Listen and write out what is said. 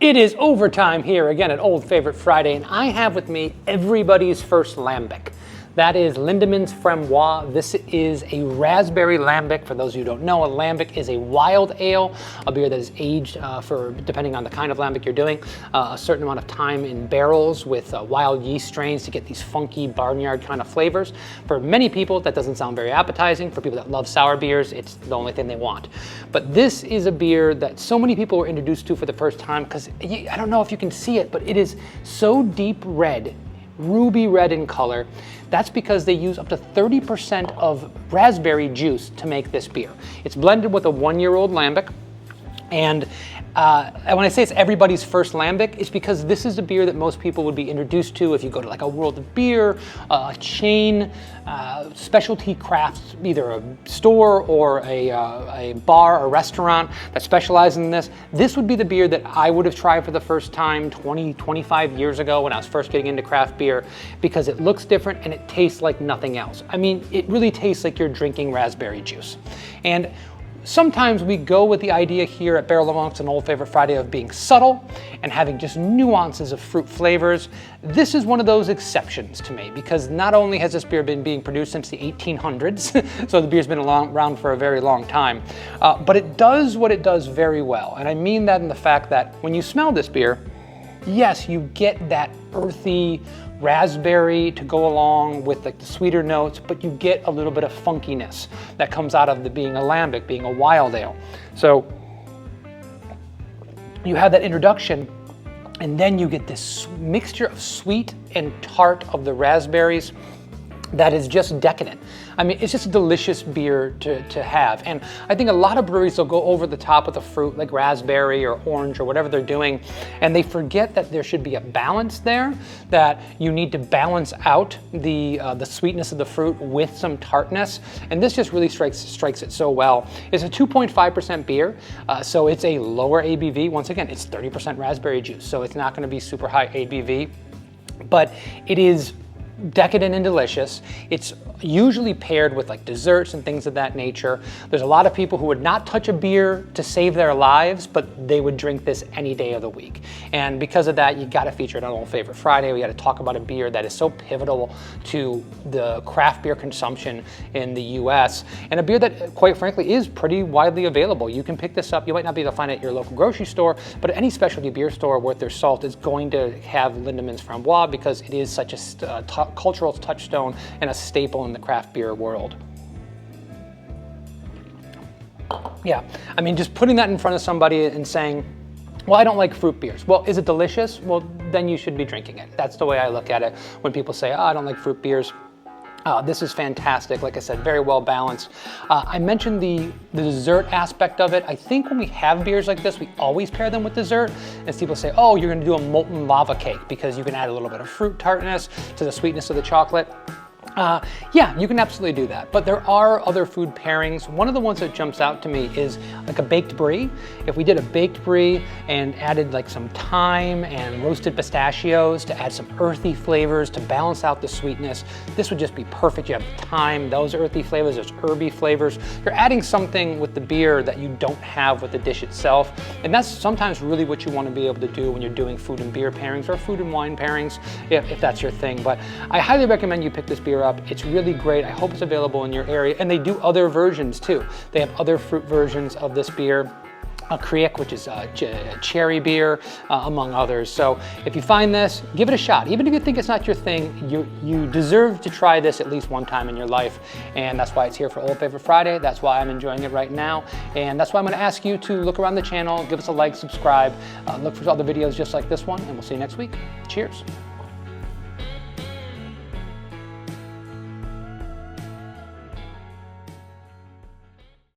It is overtime here again at Old Favorite Friday, and I have with me everybody's first lambic. That is Lindemans Framboise. This is a raspberry lambic. For those of you who don't know, a lambic is a wild ale, a beer that is aged for, depending on the kind of lambic you're doing, a certain amount of time in barrels with wild yeast strains to get these funky barnyard kind of flavors. For many people, that doesn't sound very appetizing. For people that love sour beers, it's the only thing they want. But this is a beer that so many people were introduced to for the first time because I don't know if you can see it, but it is so deep red, ruby red in color. That's because they use up to 30% of raspberry juice to make this beer. It's blended with a 1-year-old lambic. And when I say it's everybody's first lambic, it's because this is a beer that most people would be introduced to if you go to like a World of Beer, a chain, specialty crafts, either a store or a bar or restaurant that specializes in this. This would be the beer that I would have tried for the first time 25 years ago when I was first getting into craft beer, because it looks different and it tastes like nothing else. I mean, it really tastes like you're drinking raspberry juice. And sometimes we go with the idea here at Barrel of Monks and Old Favorite Friday of being subtle and having just nuances of fruit flavors. This is one of those exceptions to me, because not only has this beer been being produced since the 1800s, so the beer's been around for a very long time, but it does what it does very well. And I mean that in the fact that when you smell this beer, yes, you get that earthy raspberry to go along with like the sweeter notes, but you get a little bit of funkiness that comes out of being a lambic, being a wild ale. So you have that introduction, and then you get this mixture of sweet and tart of the raspberries that is just decadent. I mean, it's just a delicious beer to have. And I think a lot of breweries will go over the top with the fruit, like raspberry or orange or whatever they're doing, and they forget that there should be a balance there, that you need to balance out the sweetness of the fruit with some tartness. And this just really strikes it so well. It's a 2.5% beer, so it's a lower ABV. Once again, it's 30% raspberry juice, so it's not gonna be super high ABV, but it is decadent and delicious. It's usually paired with like desserts and things of that nature. There's a lot of people who would not touch a beer to save their lives, but they would drink this any day of the week. And because of that, you got to feature it on Old Favorite Friday. We got to talk about a beer that is so pivotal to the craft beer consumption in the US, and a beer that, quite frankly, is pretty widely available. You can pick this up. You might not be able to find it at your local grocery store, but any specialty beer store worth their salt is going to have Lindemans Framboise, because it is such a cultural touchstone and a staple in the craft beer world. Yeah, I mean, just putting that in front of somebody and saying, well, I don't like fruit beers. Well, is it delicious? Well, then you should be drinking it. That's the way I look at it when people say, oh, I don't like fruit beers. This is fantastic. Like I said, very well balanced. I mentioned the dessert aspect of it. I think when we have beers like this, we always pair them with dessert. And people say, oh, you're gonna do a molten lava cake because you can add a little bit of fruit tartness to the sweetness of the chocolate. Yeah, you can absolutely do that, but there are other food pairings. One of the ones that jumps out to me is like a baked brie. If we did a baked brie and added like some thyme and roasted pistachios to add some earthy flavors to balance out the sweetness, this would just be perfect. You have thyme, those earthy flavors, those herby flavors. You're adding something with the beer that you don't have with the dish itself, and that's sometimes really what you want to be able to do when you're doing food and beer pairings or food and wine pairings, if that's your thing. But I highly recommend you pick this beer up. It's really great. I hope it's available in your area. And they do other versions too. They have other fruit versions of this beer. A Kriek, which is a cherry beer, among others. So if you find this, give it a shot. Even if you think it's not your thing, you deserve to try this at least one time in your life. And that's why it's here for Old Favorite Friday. That's why I'm enjoying it right now. And that's why I'm gonna ask you to look around the channel, give us a like, subscribe, look for other videos just like this one, and we'll see you next week. Cheers.